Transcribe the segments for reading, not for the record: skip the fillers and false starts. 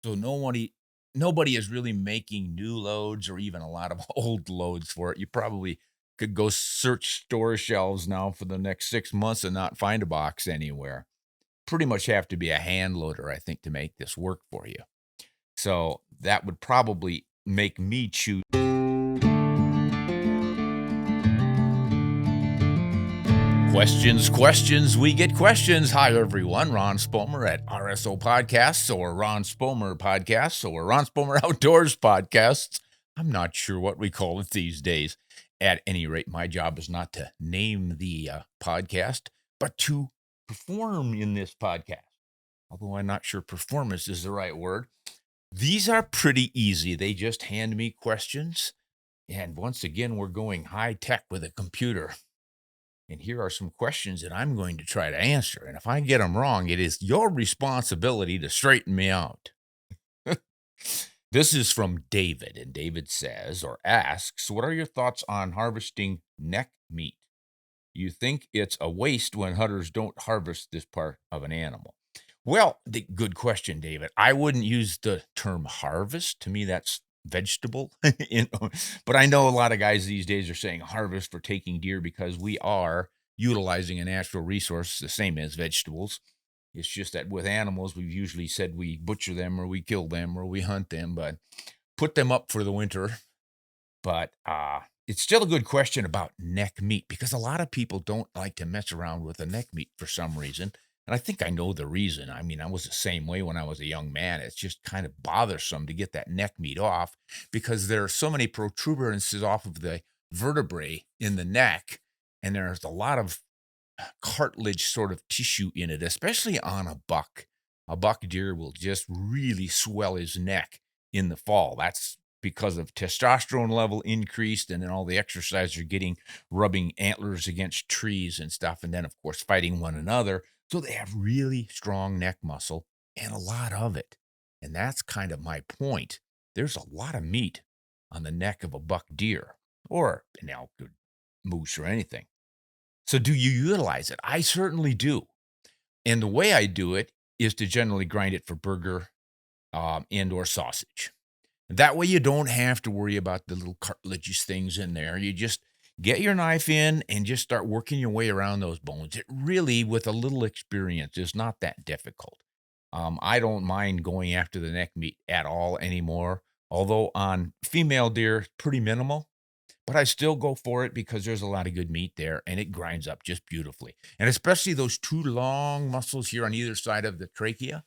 So nobody is really making new loads or even a lot of old loads for it. You probably could go search store shelves now for the next 6 months and not find a box anywhere. Pretty much have to be a hand loader, I think, to make this work for you. So that would probably make me choose. Questions, we get questions. Hi, everyone. Ron Spomer at RSO Podcasts or Ron Spomer Podcasts or Ron Spomer Outdoors Podcasts. I'm not sure what we call it these days. At any rate, my job is not to name the podcast, but to perform in this podcast. Although I'm not sure performance is the right word. These are pretty easy. They just hand me questions. And once again, we're going high tech with a computer. And here are some questions that I'm going to try to answer. And if I get them wrong, it is your responsibility to straighten me out. This is from David. And David says or asks, what are your thoughts on harvesting neck meat? You think it's a waste when hunters don't harvest this part of an animal? Well, good question, David. I wouldn't use the term harvest. To me, that's vegetable. But I know a lot of guys these days are saying harvest for taking deer because we are utilizing a natural resource the same as vegetables. It's just that with animals, we've usually said we butcher them or we kill them or we hunt them, but put them up for the winter. But it's still a good question about neck meat because a lot of people don't like to mess around with the neck meat for some reason. And I think I know the reason. I mean, I was the same way when I was a young man. It's just kind of bothersome to get that neck meat off because there are so many protuberances off of the vertebrae in the neck. And there's a lot of cartilage sort of tissue in it, especially on a buck. A buck deer will just really swell his neck in the fall. That's because of testosterone level increased and then all the exercise you're getting, rubbing antlers against trees and stuff. And then, of course, fighting one another. So they have really strong neck muscle and a lot of it. And that's kind of my point. There's a lot of meat on the neck of a buck deer or an elk or moose or anything. So do you utilize it? I certainly do. And the way I do it is to generally grind it for burger and or sausage. That way you don't have to worry about the little cartilageous things in there. You just get your knife in and just start working your way around those bones. It really, with a little experience, is not that difficult. I don't mind going after the neck meat at all anymore. Although on female deer, pretty minimal. But I still go for it because there's a lot of good meat there and it grinds up just beautifully. And especially those two long muscles here on either side of the trachea.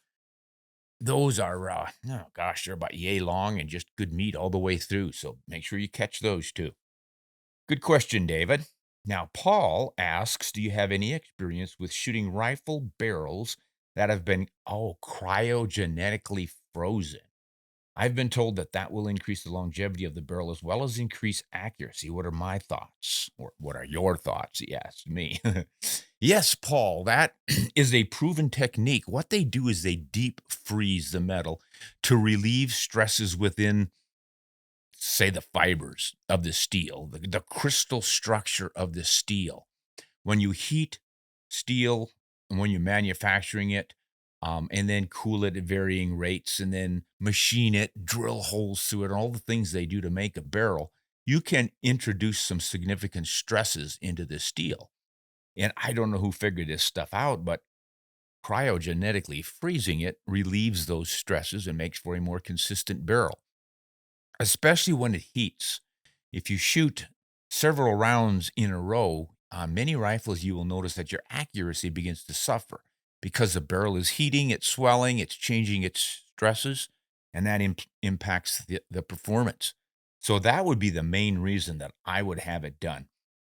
Those are, oh gosh, they're about yay long and just good meat all the way through. So make sure you catch those too. Good question, David. Now, Paul asks, do you have any experience with shooting rifle barrels that have been, cryogenetically frozen? I've been told that that will increase the longevity of the barrel as well as increase accuracy. What are my thoughts? Or what are your thoughts? He asked me. Yes, Paul, that is a proven technique. What they do is they deep freeze the metal to relieve stresses within, say, the fibers of the steel, the crystal structure of the steel. When you heat steel and when you're manufacturing it, and then cool it at varying rates and then machine it, drill holes through it, and all the things they do to make a barrel, you can introduce some significant stresses into the steel. And I don't know who figured this stuff out, but cryogenetically freezing it relieves those stresses and makes for a more consistent barrel, especially when it heats. If you shoot several rounds in a row on many rifles, you will notice that your accuracy begins to suffer because the barrel is heating, it's swelling, it's changing its stresses, and that impacts the performance. So that would be the main reason that I would have it done.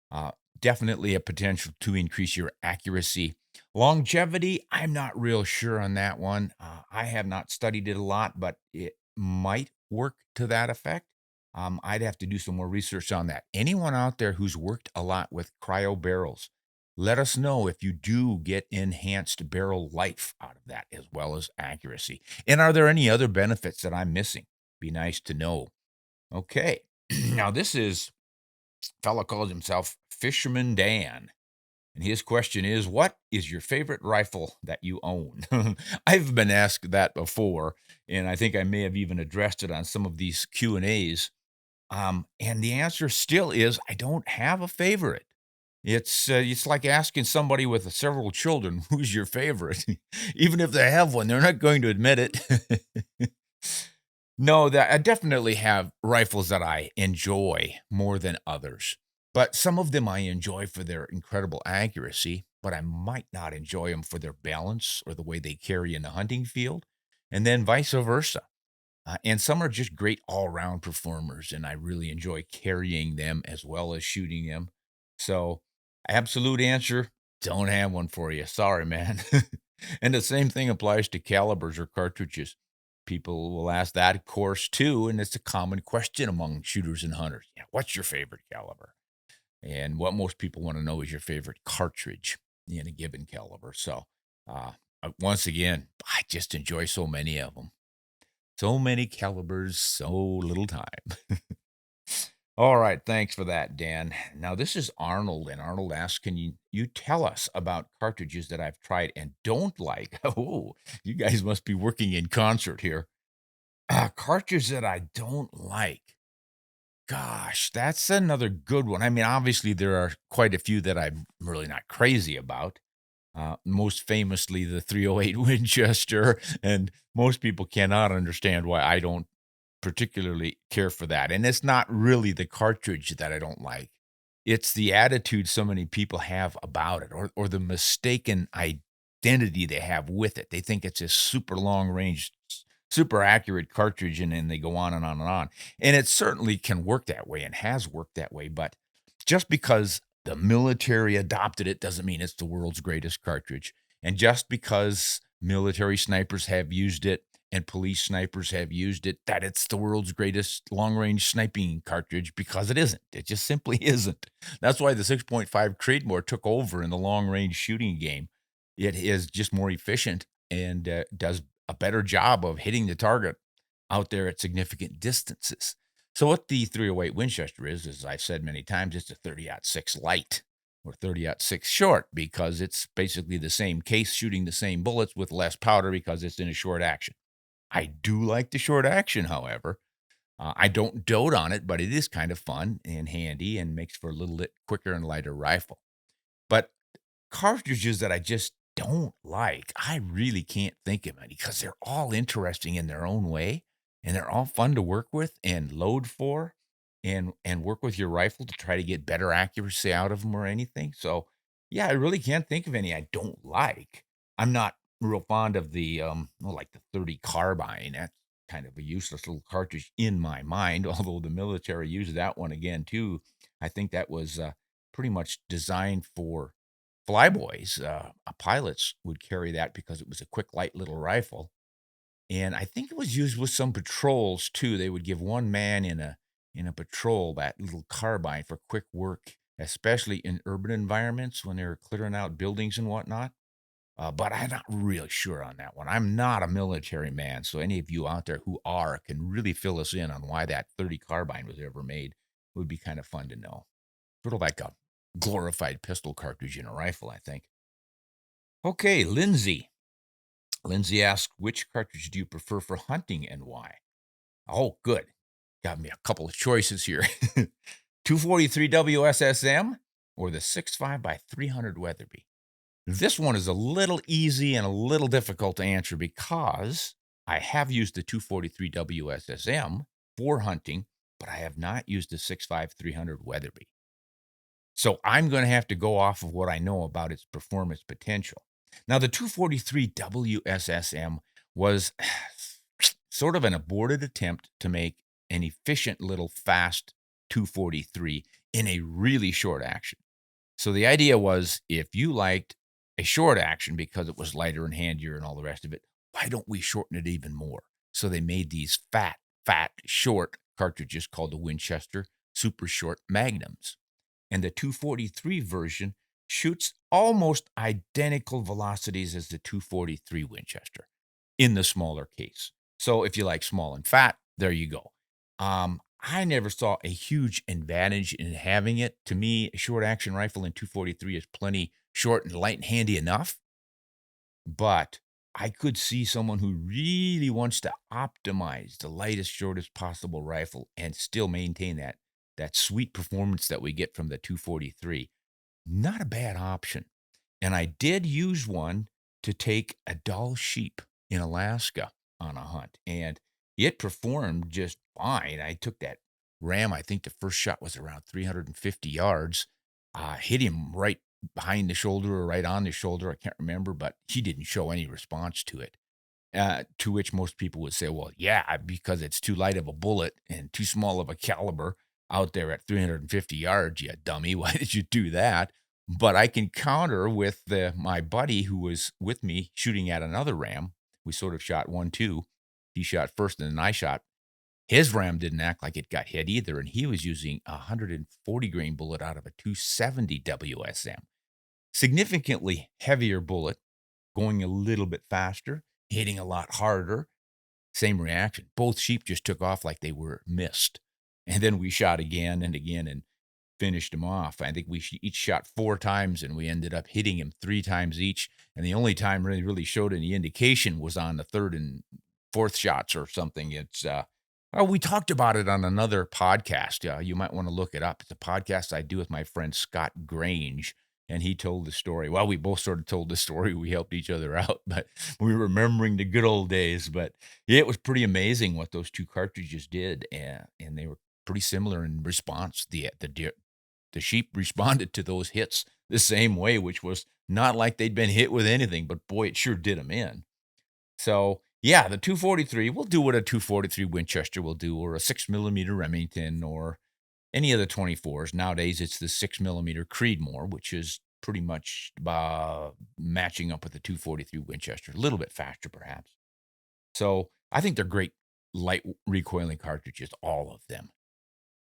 Uh, Definitely a potential to increase your accuracy. Longevity, I'm not real sure on that one. I have not studied it a lot, but it might work to that effect. I'd have to do some more research on that. Anyone out there who's worked a lot with cryo barrels, let us know if you do get enhanced barrel life out of that as well as accuracy. And are there any other benefits that I'm missing? Be nice to know. Okay. Now, this is fellow calls himself Fisherman Dan. And his question is, what is your favorite rifle that you own? I've been asked that before, and I think I may have even addressed it on some of these Q&As. And the answer still is I don't have a favorite. It's like asking somebody with several children, who's your favorite? Even if they have one, they're not going to admit it. No, that I definitely have rifles that I enjoy more than others, but some of them I enjoy for their incredible accuracy, but I might not enjoy them for their balance or the way they carry in the hunting field, and then vice versa. And some are just great all-round performers, and I really enjoy carrying them as well as shooting them. So, absolute answer, don't have one for you. Sorry, man. And the same thing applies to calibers or cartridges. People will ask that, of course, too, and it's a common question among shooters and hunters. Yeah, what's your favorite caliber? And what most people want to know is your favorite cartridge in a given caliber. So, once again, I just enjoy so many of them. So many calibers, so little time. All right, thanks for that, Dan. Now this is Arnold, and Arnold asks, "Can you tell us about cartridges that I've tried and don't like?" Oh, you guys must be working in concert here. Cartridges that I don't like. Gosh, that's another good one. I mean, obviously there are quite a few that I'm really not crazy about. Most famously, the 308 Winchester, and most people cannot understand why I don't particularly care for that. And it's not really the cartridge that I don't like. It's the attitude so many people have about it, or the mistaken identity they have with it. They think it's a super long range, super accurate cartridge, and then they go on and on and on. And it certainly can work that way and has worked that way. But just because the military adopted it doesn't mean it's the world's greatest cartridge. And just because military snipers have used it and police snipers have used it, that it's the world's greatest long range sniping cartridge, because it isn't. It just simply isn't. That's why the 6.5 Creedmoor took over in the long range shooting game. It is just more efficient and does a better job of hitting the target out there at significant distances. So what the 308 Winchester is, as I've said many times, it's a 30-06 light or 30-06 short, because it's basically the same case shooting the same bullets with less powder because it's in a short action. I do like the short action, however. I don't dote on it, but it is kind of fun and handy and makes for a little bit quicker and lighter rifle. But cartridges that I just don't like, I really can't think of any, because they're all interesting in their own way, and they're all fun to work with and load for, and work with your rifle to try to get better accuracy out of them or anything. So, yeah, I really can't think of any I don't like. I'm not real fond of the well, like the 30 carbine. That's kind of a useless little cartridge in my mind, although the military used that one again too. I think that was pretty much designed for flyboys. Pilots would carry that because it was a quick, light little rifle, and I think it was used with some patrols too. They would give one man in a patrol that little carbine for quick work, especially in urban environments when they're clearing out buildings and whatnot. But I'm not really sure on that one. I'm not a military man, so any of you out there who are can really fill us in on why that 30 carbine was ever made. It would be kind of fun to know. Sort of like a glorified pistol cartridge in a rifle, I think. Okay, Lindsay. Lindsay asks, which cartridge do you prefer for hunting and why? Oh, good. Got me a couple of choices here. 243 WSSM or the 6.5 by 300 Weatherby. This one is a little easy and a little difficult to answer, because I have used the 243 WSSM for hunting, but I have not used the 6.5 300 Weatherby. So I'm going to have to go off of what I know about its performance potential. Now, the 243 WSSM was sort of an aborted attempt to make an efficient little fast 243 in a really short action. So the idea was, if you liked a short action because it was lighter and handier and all the rest of it, why don't we shorten it even more? So they made these fat, short cartridges called the Winchester Super Short Magnums. And the 243 version shoots almost identical velocities as the 243 Winchester in the smaller case. So if you like small and fat, there you go. I never saw a huge advantage in having it. To me, a short action rifle in 243 is plenty short and light and handy enough, but I could see someone who really wants to optimize the lightest, shortest possible rifle and still maintain that sweet performance that we get from the 243. Not a bad option. And I did use one to take a Dall sheep in Alaska on a hunt, and it performed just fine. I took that ram. I think the first shot was around 350 yards. Hit him right behind the shoulder or right on the shoulder. I can't remember, but he didn't show any response to it. To which most people would say, well, yeah, because it's too light of a bullet and too small of a caliber out there at 350 yards, you dummy. Why did you do that? But I can counter with my buddy who was with me shooting at another ram. We sort of shot 1-2. He shot first, and then I shot. His ram didn't act like it got hit either, and he was using a 140 grain bullet out of a 270 WSM. Significantly heavier bullet, going a little bit faster, hitting a lot harder. Same reaction. Both sheep just took off like they were missed. And then we shot again and again and finished them off. I think we each shot 4 times, and we ended up hitting him 3 times each. And the only time really showed any indication was on the 3rd and 4th shots or something. It's we talked about it on another podcast. You might want to look it up. It's a podcast I do with my friend Scott Grange, and he told the story. Well, we both sort of told the story. We helped each other out, but we were remembering the good old days. But yeah, it was pretty amazing what those 2 cartridges did, and they were pretty similar in response. The sheep responded to those hits the same way, which was not like they'd been hit with anything, but boy, it sure did them in. So yeah, the 243 will do what a 243 Winchester will do, or a 6 millimeter Remington, or any of the 24s. Nowadays, it's the 6 millimeter Creedmoor, which is pretty much matching up with the 243 Winchester, a little bit faster perhaps. So I think they're great light recoiling cartridges, all of them.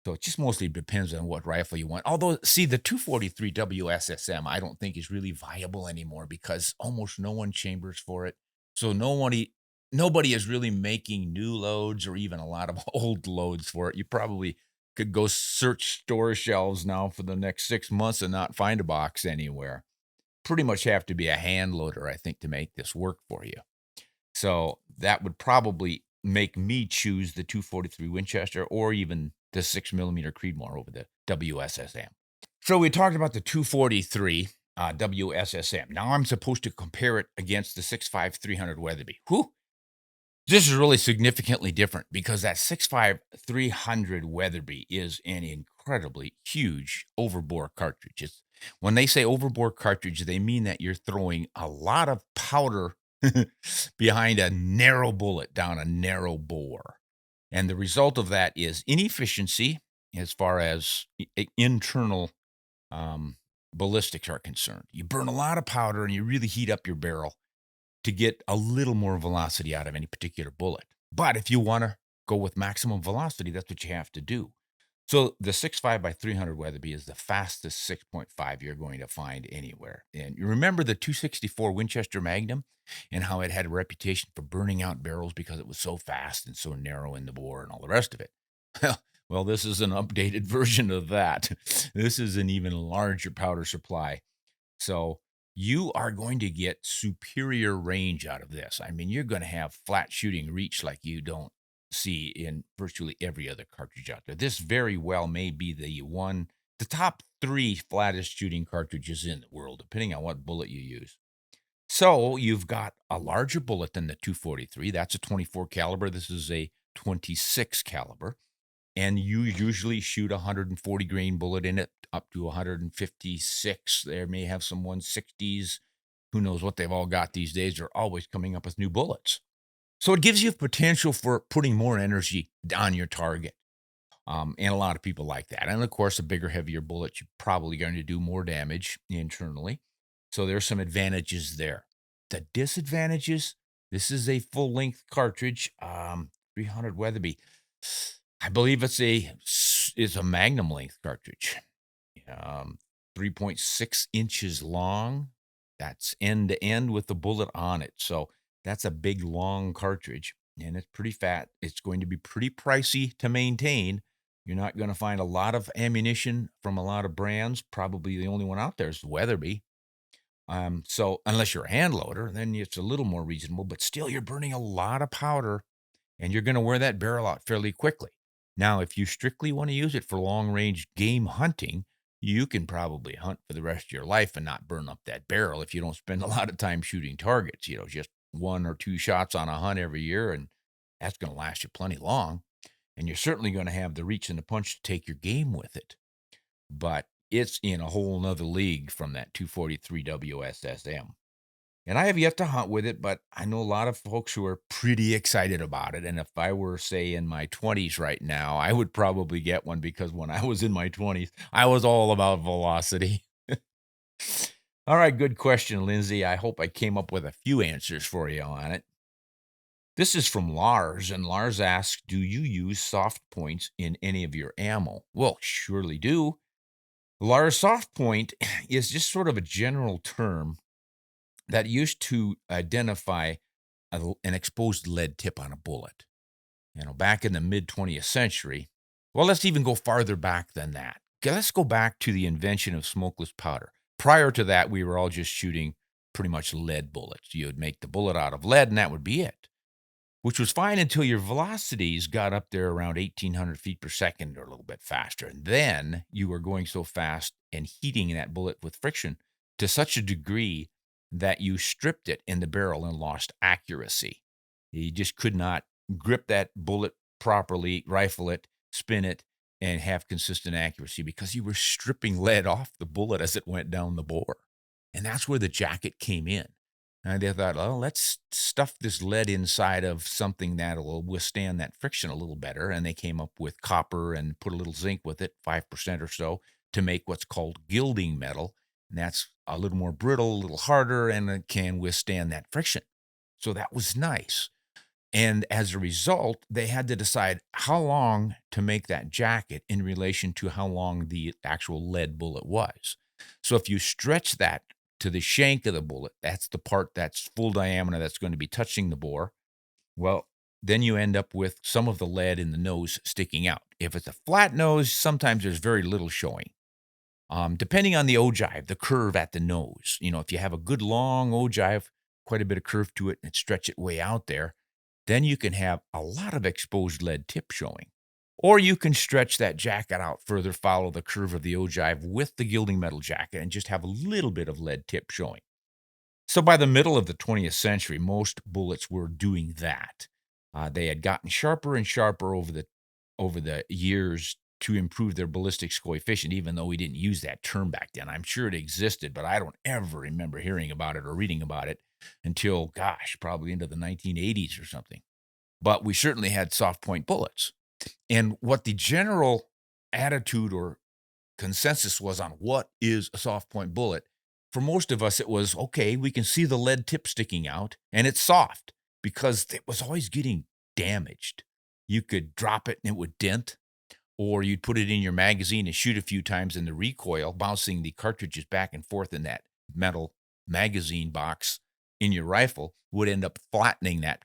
So it just mostly depends on what rifle you want. Although, see, the 243 WSSM, I don't think is really viable anymore because almost no one chambers for it. So nobody is really making new loads or even a lot of old loads for it. You probably could go search store shelves now for the next 6 months and not find a box anywhere. Pretty much have to be a hand loader, I think, to make this work for you. So that would probably make me choose the 243 Winchester or even the 6 millimeter Creedmoor over the WSSM. So we talked about the 243 WSSM. Now I'm supposed to compare it against the 6.5 300 Weatherby. Whew. This is really significantly different because that 6.5 300 Weatherby is an incredibly huge overbore cartridge. When they say overbore cartridge, they mean that you're throwing a lot of powder behind a narrow bullet down a narrow bore. And the result of that is inefficiency as far as internal ballistics are concerned. You burn a lot of powder and you really heat up your barrel to get a little more velocity out of any particular bullet. But if you want to go with maximum velocity, that's what you have to do. So the 6.5 by 300 Weatherby is the fastest 6.5 you're going to find anywhere. And you remember the 264 Winchester Magnum and how it had a reputation for burning out barrels because it was so fast and so narrow in the bore and all the rest of it. Well, this is an updated version of that. This is an even larger powder supply. So you are going to get superior range out of this. I mean, you're going to have flat shooting reach like you don't see in virtually every other cartridge out there. This very well may be the top 3 flattest shooting cartridges in the world, depending on what bullet you use. So you've got a larger bullet than the 243. That's a 24 caliber. This is a 26 caliber. And you usually shoot a 140 grain bullet in it up to 156. There may have some 160s. Who knows what they've all got these days. They're always coming up with new bullets. So it gives you potential for putting more energy on your target. And a lot of people like that. And of course, a bigger, heavier bullet, you're probably going to do more damage internally. So there's some advantages there. The disadvantages, this is a full-length cartridge, 300 Weatherby. I believe it's a Magnum length cartridge, 3.6 inches long. That's end to end with the bullet on it. So that's a big, long cartridge, and it's pretty fat. It's going to be pretty pricey to maintain. You're not going to find a lot of ammunition from a lot of brands. Probably the only one out there is Weatherby. So unless you're a hand loader, then it's a little more reasonable, but still you're burning a lot of powder and you're going to wear that barrel out fairly quickly. Now, if you strictly want to use it for long range game hunting, you can probably hunt for the rest of your life and not burn up that barrel if you don't spend a lot of time shooting targets, just one or two shots on a hunt every year. And that's going to last you plenty long. And you're certainly going to have the reach and the punch to take your game with it. But it's in a whole nother league from that 243 WSSM. And I have yet to hunt with it, but I know a lot of folks who are pretty excited about it. And if I were, say, in my 20s right now, I would probably get one because when I was in my 20s, I was all about velocity. All right, good question, Lindsay. I hope I came up with a few answers for you on it. This is from Lars, and Lars asks, do you use soft points in any of your ammo? Well, surely do. Lars, soft point is just sort of a general term that used to identify an exposed lead tip on a bullet. Back in the mid 20th century, well, let's even go farther back than that. Okay, let's go back to the invention of smokeless powder. Prior to that, we were all just shooting pretty much lead bullets. You would make the bullet out of lead, and that would be it, which was fine until your velocities got up there around 1,800 feet per second or a little bit faster. And then you were going so fast and heating that bullet with friction to such a degree that you stripped it in the barrel and lost accuracy. You just could not grip that bullet properly, rifle it, spin it, and have consistent accuracy because you were stripping lead off the bullet as it went down the bore. And that's where the jacket came in. And they thought, well, let's stuff this lead inside of something that'll withstand that friction a little better. And they came up with copper and put a little zinc with it, 5% or so, to make what's called gilding metal. And that's a little more brittle, a little harder, and it can withstand that friction. So that was nice. And as a result, they had to decide how long to make that jacket in relation to how long the actual lead bullet was. So if you stretch that to the shank of the bullet, that's the part that's full diameter that's going to be touching the bore, well, then you end up with some of the lead in the nose sticking out. If it's a flat nose, sometimes there's very little showing. Depending on the ogive, the curve at the nose. If you have a good long ogive, quite a bit of curve to it, and stretch it way out there, then you can have a lot of exposed lead tip showing. Or you can stretch that jacket out further, follow the curve of the ogive with the gilding metal jacket, and just have a little bit of lead tip showing. So by the middle of the 20th century, most bullets were doing that. They had gotten sharper and sharper over the years to improve their ballistics coefficient, even though we didn't use that term back then. I'm sure it existed, but I don't ever remember hearing about it or reading about it until, probably into the 1980s or something. But we certainly had soft point bullets. And what the general attitude or consensus was on what is a soft point bullet, for most of us, it was, okay, we can see the lead tip sticking out, and it's soft because it was always getting damaged. You could drop it and it would dent, or you'd put it in your magazine and shoot a few times in the recoil, bouncing the cartridges back and forth in that metal magazine box in your rifle would end up flattening that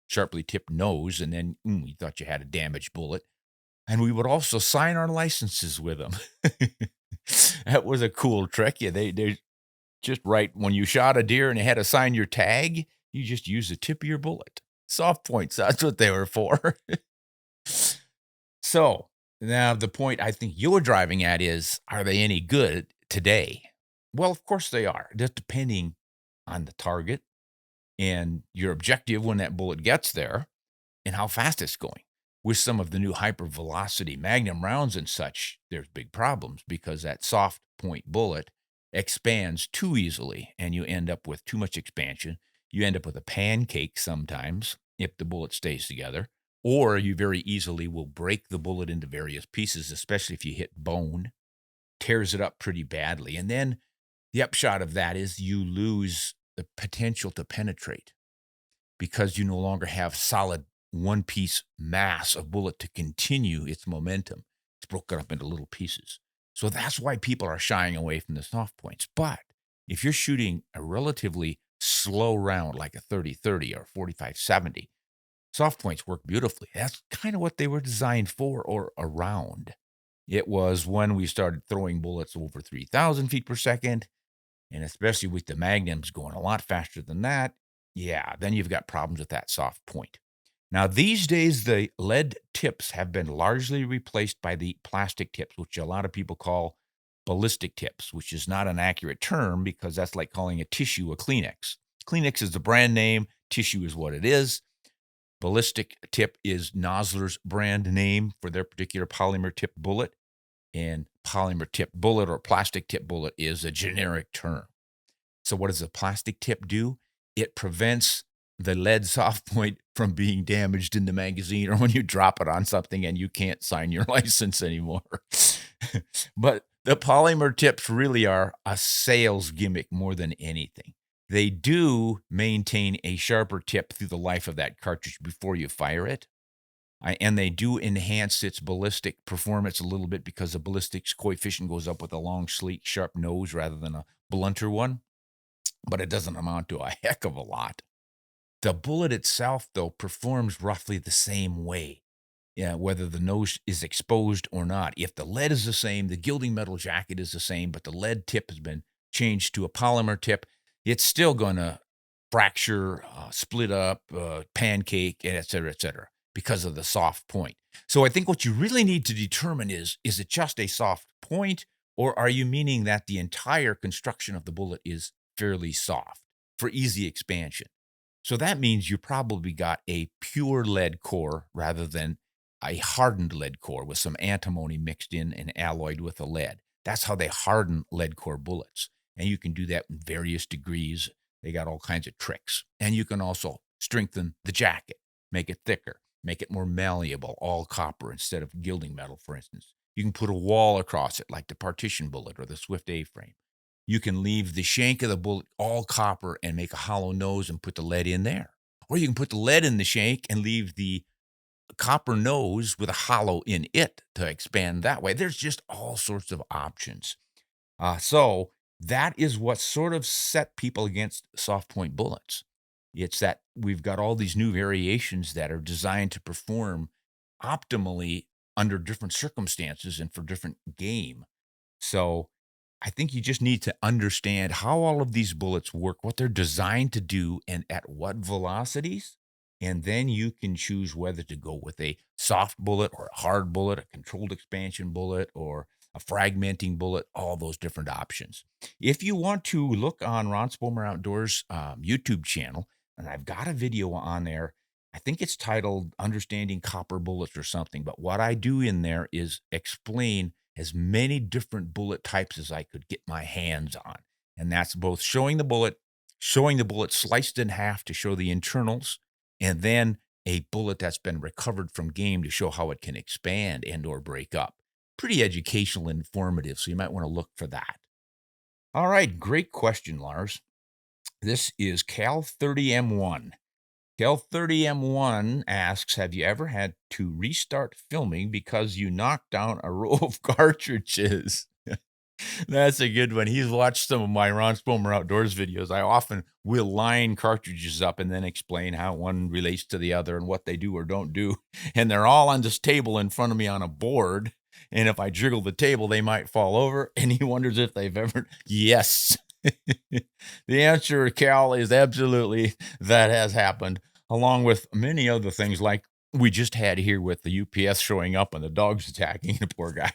sharply tipped nose, and then you thought you had a damaged bullet. And we would also sign our licenses with them. That was a cool trick. Yeah, they just right when you shot a deer and you had to sign your tag, you just use the tip of your bullet. Soft points, that's what they were for. So now the point I think you're driving at is, are they any good today? Well, of course they are, just depending on the target and your objective when that bullet gets there and how fast it's going. With some of the new hypervelocity Magnum rounds and such, there's big problems because that soft point bullet expands too easily and you end up with too much expansion. You end up with a pancake sometimes if the bullet stays together, or you very easily will break the bullet into various pieces, especially if you hit bone, tears it up pretty badly. And then the upshot of that is you lose the potential to penetrate because you no longer have solid one-piece mass of bullet to continue its momentum. It's broken up into little pieces. So that's why people are shying away from the soft points. But if you're shooting a relatively slow round like a 30-30 or 45-70, soft points work beautifully. That's kind of what they were designed for or around. It was when we started throwing bullets over 3,000 feet per second And especially with the magnums going a lot faster than that, yeah, then you've got problems with that soft point. Now, these days, the lead tips have been largely replaced by the plastic tips, which a lot of people call ballistic tips, which is not an accurate term because that's like calling a tissue a Kleenex. Kleenex is the brand name, tissue is what it is. Ballistic tip is Nosler's brand name for their particular polymer tip bullet, and polymer tip bullet or plastic tip bullet is a generic term. So what does a plastic tip do? It prevents the lead soft point from being damaged in the magazine or when you drop it on something and you can't sign your license anymore. But the polymer tips really are a sales gimmick more than anything. They do maintain a sharper tip through the life of that cartridge before you fire it. And they do enhance its ballistic performance a little bit because the ballistics coefficient goes up with a long, sleek, sharp nose rather than a blunter one. But it doesn't amount to a heck of a lot. The bullet itself, though, performs roughly the same way, yeah, whether the nose is exposed or not. If the lead is the same, the gilding metal jacket is the same, but the lead tip has been changed to a polymer tip, it's still going to fracture, split up, pancake, et cetera, because of the soft point. So I think what you really need to determine is it just a soft point, or are you meaning that the entire construction of the bullet is fairly soft for easy expansion? So that means you probably got a pure lead core rather than a hardened lead core with some antimony mixed in and alloyed with the lead. That's how they harden lead core bullets. And you can do that in various degrees. They got all kinds of tricks. And you can also strengthen the jacket, make it thicker, make it more malleable, all copper instead of gilding metal, for instance. You can put a wall across it like the partition bullet or the Swift A-frame. You can leave the shank of the bullet all copper and make a hollow nose and put the lead in there. Or you can put the lead in the shank and leave the copper nose with a hollow in it to expand that way. There's just all sorts of options. So that is what sort of set people against soft point bullets. It's that we've got all these new variations that are designed to perform optimally under different circumstances and for different game. So I think you just need to understand how all of these bullets work, what they're designed to do, and at what velocities. And then you can choose whether to go with a soft bullet or a hard bullet, a controlled expansion bullet, or a fragmenting bullet, all those different options. If you want to look on Ron Spomer Outdoors YouTube channel, and I've got a video on there, I think it's titled Understanding Copper Bullets or something. But what I do in there is explain as many different bullet types as I could get my hands on. And that's both showing the bullet sliced in half to show the internals, and then a bullet that's been recovered from game to show how it can expand and or break up. Pretty educational and informative, so you might want to look for that. All right, great question, Lars. This is Cal30M1. Cal30M1 asks, have you ever had to restart filming because you knocked down a row of cartridges? That's a good one. He's watched some of my Ron Spomer Outdoors videos. I often will line cartridges up and then explain how one relates to the other and what they do or don't do. And they're all on this table in front of me on a board. And if I jiggle the table, they might fall over. And he wonders if they've ever, yes. The answer, Cal, is absolutely that has happened, along with many other things like we just had here with the UPS showing up and the dogs attacking the poor guy.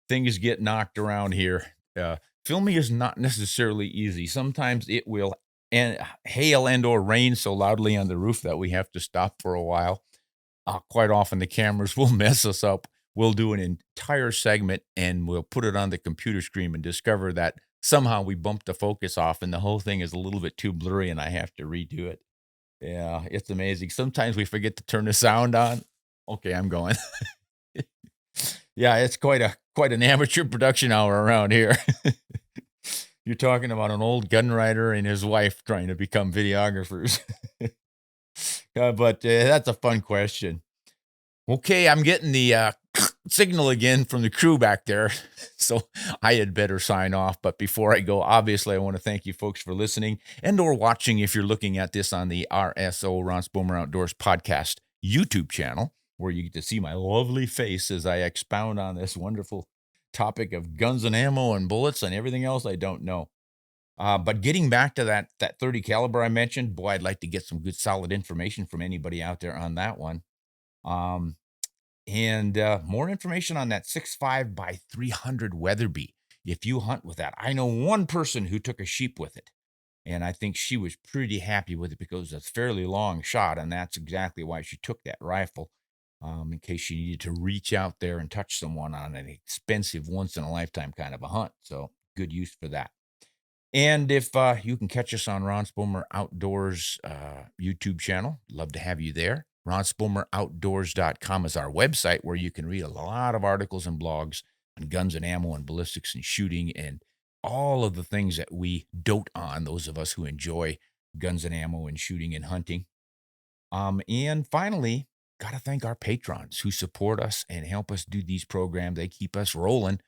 Things get knocked around here. Filming is not necessarily easy. Sometimes it will hail and or rain so loudly on the roof that we have to stop for a while. Quite often the cameras will mess us up. We'll do an entire segment and we'll put it on the computer screen and discover that somehow we bumped the focus off and the whole thing is a little bit too blurry and I have to redo it. Yeah, it's amazing. Sometimes we forget to turn the sound on. Okay, I'm going. Yeah, it's quite an amateur production hour around here. You're talking about an old gun writer and his wife trying to become videographers. But that's a fun question. Okay, I'm getting the signal again from the crew back there, so I had better sign off. But before I go, obviously, I want to thank you folks for listening and or watching if you're looking at this on the RSO, Ron Spomer Outdoors Podcast YouTube channel, where you get to see my lovely face as I expound on this wonderful topic of guns and ammo and bullets and everything else I don't know. But getting back to that 30 caliber I mentioned, boy, I'd like to get some good solid information from anybody out there on that one. Um, and more information on that 6.5 by 300 Weatherby. If you hunt with that, I know one person who took a sheep with it, and I think she was pretty happy with it because it's a fairly long shot, and that's exactly why she took that rifle, in case she needed to reach out there and touch someone on an expensive, once in a lifetime kind of a hunt. So good use for that. And if you can catch us on Ron Spomer Outdoors YouTube channel, love to have you there. RonSpomerOutdoors.com is our website where you can read a lot of articles and blogs on guns and ammo and ballistics and shooting and all of the things that we dote on, those of us who enjoy guns and ammo and shooting and hunting. And finally, got to thank our patrons who support us and help us do these programs. They keep us rolling,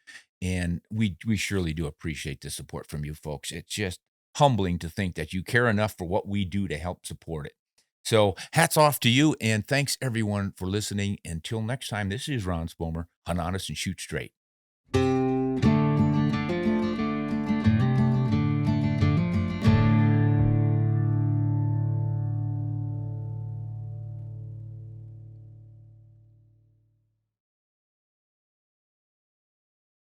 and we surely do appreciate the support from you folks. It's just humbling to think that you care enough for what we do to help support it. So hats off to you, and thanks everyone for listening. Until next time, this is Ron Spomer. Hunt honest and shoot straight.